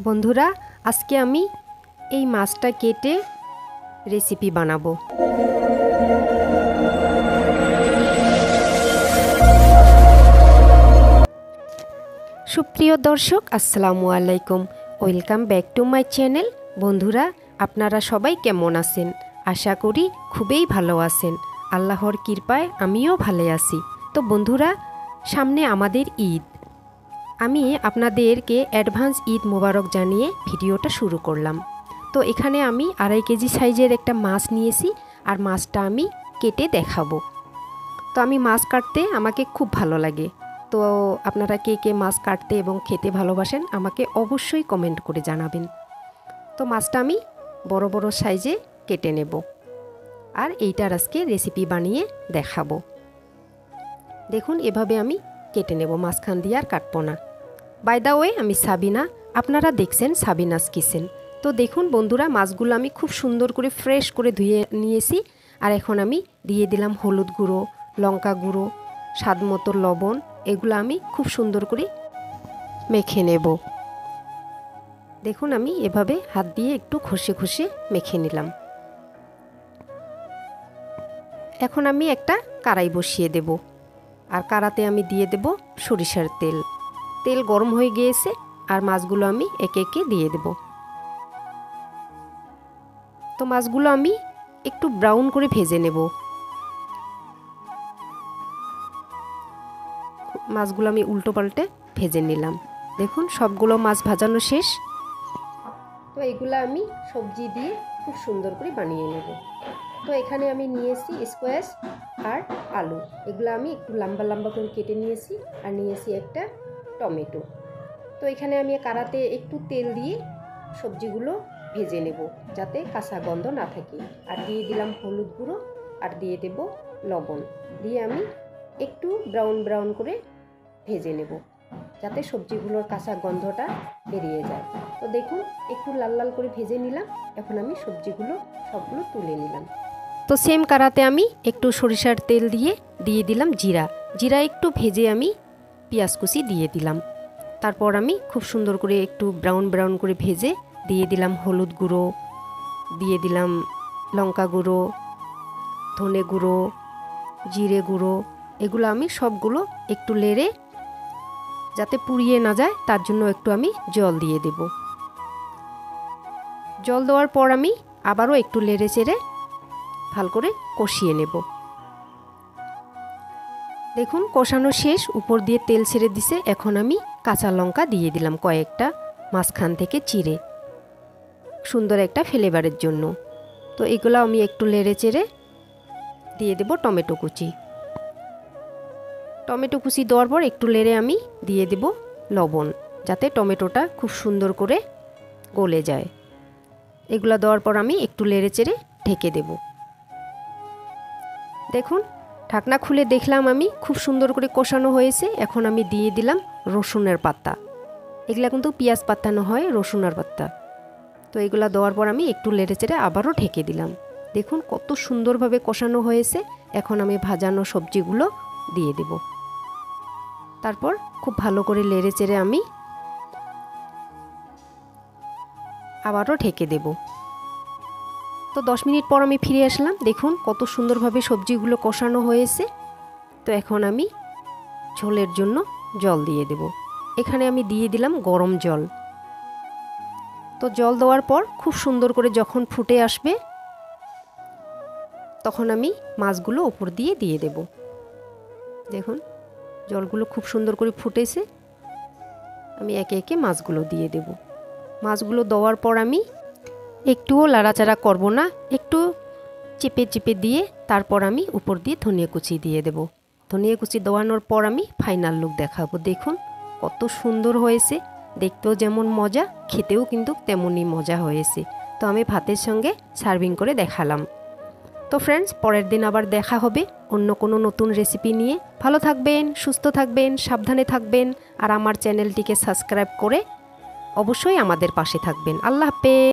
বন্ধুরা, আজকে আমি এই মাছটা কেটে রেসিপি বানাবো। সুপ্রিয় দর্শক, আসসালামু আলাইকুম। Welcome back to my channel. বন্ধুরা, আপনারা সবাই কেমন আছেন? আশা করি খুবই ভালো আছেন। আল্লাহর কৃপায় আমিও ভালো আছি। তো বন্ধুরা, সামনে আমাদের ঈদ। আমি আপনাদেরকে অ্যাডভান্স ঈদ মোবারক জানিয়ে ভিডিওটা শুরু করলাম। তো এখানে আমি 2.5 কেজি সাইজের একটা মাছ নিয়েছি, আর মাছটা আমি কেটে দেখাবো। তো আমি মাছ কাটতে আমাকে খুব ভালো লাগে। তো আপনারা কে কে মাছ কাটতে এবং খেতে ভালোবাসেন আমাকে অবশ্যই কমেন্ট করে জানাবেন। তো মাছটা আমি বড় বড় সাইজে কেটে নেব, আর এইটার আজকে রেসিপি বানিয়ে দেখাবো। দেখুন, এভাবে আমি কেটে নেব, মাঝখান দিয়ে আর কাটবো না। বাই দ্য ওয়ে, আমি সাবিনা, আপনারা দেখছেন সাবিনাস কিচেন। তো দেখুন বন্ধুরা, মাছগুলো আমি খুব সুন্দর করে ফ্রেশ করে ধুয়ে নিয়েছি। আর এখন আমি দিয়ে দিলাম হলুদ গুঁড়ো, লঙ্কা গুঁড়ো, স্বাদ মতো লবণ। এগুলো আমি খুব সুন্দর করে মেখে নেব। দেখুন, আমি এভাবে হাত দিয়ে একটু ঘষে ঘষে মেখে নিলাম। এখন আমি একটা কড়াই বসিয়ে দেব, আর কড়াতে আমি দিয়ে দেব সরিষার তেল। তেল গরম হয়ে গিয়েছে, আর মাছগুলো আমি একে একে দিয়ে দেব। তো মাছগুলো আমি একটু ব্রাউন করে ভেজে নেব। মাছগুলো আমি উল্টো পাল্টে ভেজে নিলাম। দেখুন, সবগুলো মাছ ভাজানো শেষ। তো এগুলো আমি সবজি দিয়ে খুব সুন্দর করে বানিয়ে নেব। তো এখানে আমি নিয়েছি স্কোয়াশ আর আলু। এগুলো আমি একটু লম্বা লম্বা করে কেটে নিয়েছি, আর নিয়েছি একটা টমেটো। তো এখানে আমি কড়াতে একটু তেল দিয়ে সবজিগুলো ভেজে নেব, যাতে কাঁচা গন্ধ না থাকে। আর দিয়ে দিলাম হলুদ গুঁড়ো, আর দিয়ে দেব লবণ। দিয়ে আমি একটু ব্রাউন ব্রাউন করে ভেজে নেব, যাতে সবজিগুলোর কাঁচা গন্ধটা বেরিয়ে যায়। তো দেখুন, একটু লাল লাল করে ভেজে নিলাম। এখন আমি সবজিগুলো সবগুলো তুলে নিলাম। তো সেম কড়াতে আমি একটু সরিষার তেল দিয়ে দিলাম জিরা একটু ভেজে আমি পেঁয়াজ কুচি দিয়ে দিলাম। তারপর আমি খুব সুন্দর করে একটু ব্রাউন ব্রাউন করে ভেজে দিয়ে দিলাম হলুদ গুঁড়ো, দিয়ে দিলাম লঙ্কা গুঁড়ো, ধনে গুঁড়ো, জিরে গুঁড়ো। এগুলো আমি সবগুলো একটু নেড়ে, যাতে পুড়িয়ে না যায় তার জন্য একটু আমি জল দিয়ে দেব। জল দেওয়ার পর আমি আবারও একটু নেড়ে চেড়ে ভালো করে কষিয়ে নেব। দেখুন, কষানো শেষ, উপর দিয়ে তেল ছেড়ে দিছে। এখন আমি কাঁচা লঙ্কা দিয়ে দিলাম কয়েকটা, মাঝখান থেকে চিড়ে, সুন্দর একটা ফ্লেভারের জন্য। তো এগুলো আমি একটু নেড়ে চেড়ে দিয়ে দেব টমেটো কুচি। টমেটো কুচি দেওয়ার পর একটু নেড়ে আমি দিয়ে দেব লবণ, যাতে টমেটোটা খুব সুন্দর করে গলে যায়। এগুলো দেওয়ার পর আমি একটু নেড়ে চেড়ে ঢেকে দেব। দেখুন, ঢাকনা খুলে দেখলাম আমি খুব সুন্দর করে কষানো হয়েছে। এখন আমি দিয়ে দিলাম রসুনের পাতা। এগুলা কিন্তু পেঁয়াজ পাতা না হয়, রসুনের পাতা। তো এগুলো দেওয়ার পর আমি একটু নেড়ে চেড়ে আবারও ঢেকে দিলাম। দেখুন কত সুন্দরভাবে কষানো হয়েছে। এখন আমি ভাজানো সবজিগুলো দিয়ে দেব। তারপর খুব ভালো করে নেড়ে চেড়ে আমি আবারও ঢেকে দেব। তো 10 মিনিট পর আমি ফিরে আসলাম। দেখুন কত সুন্দরভাবে সবজিগুলো কষানো হয়েছে। তো এখন আমি ঝোলের জন্য জল দিয়ে দেব। এখানে আমি দিয়ে দিলাম গরম জল। তো জল দেওয়ার পর খুব সুন্দর করে যখন ফুটে আসবে, তখন আমি মাছগুলো ওপর দিয়ে দেব। দেখুন, জলগুলো খুব সুন্দর করে ফুটেছে। আমি একে একে মাছগুলো দিয়ে দেব। মাছগুলো দেওয়ার পর আমি একটুও লাড়াচাড়া করব না, একটু চেপে চেপে দিয়ে তারপর আমি উপর দিয়ে ধনিয়া কুচি দিয়ে দেব। ধনিয়া কুচি দেওয়ানোর পর আমি ফাইনাল লুক দেখাবো। দেখুন কত সুন্দর হয়েছে, দেখতেও যেমন মজা, খেতেও কিন্তু তেমনই মজা হয়েছে। তো আমি ভাতের সঙ্গে সার্ভিং করে দেখালাম। তো ফ্রেন্ডস, পরের দিন আবার দেখা হবে অন্য কোনো নতুন রেসিপি নিয়ে। ভালো থাকবেন, সুস্থ থাকবেন, সাবধানে থাকবেন, আর আমার চ্যানেলটিকে সাবস্ক্রাইব করে অবশ্যই আমাদের পাশে থাকবেন। আল্লাহ হাফেজ।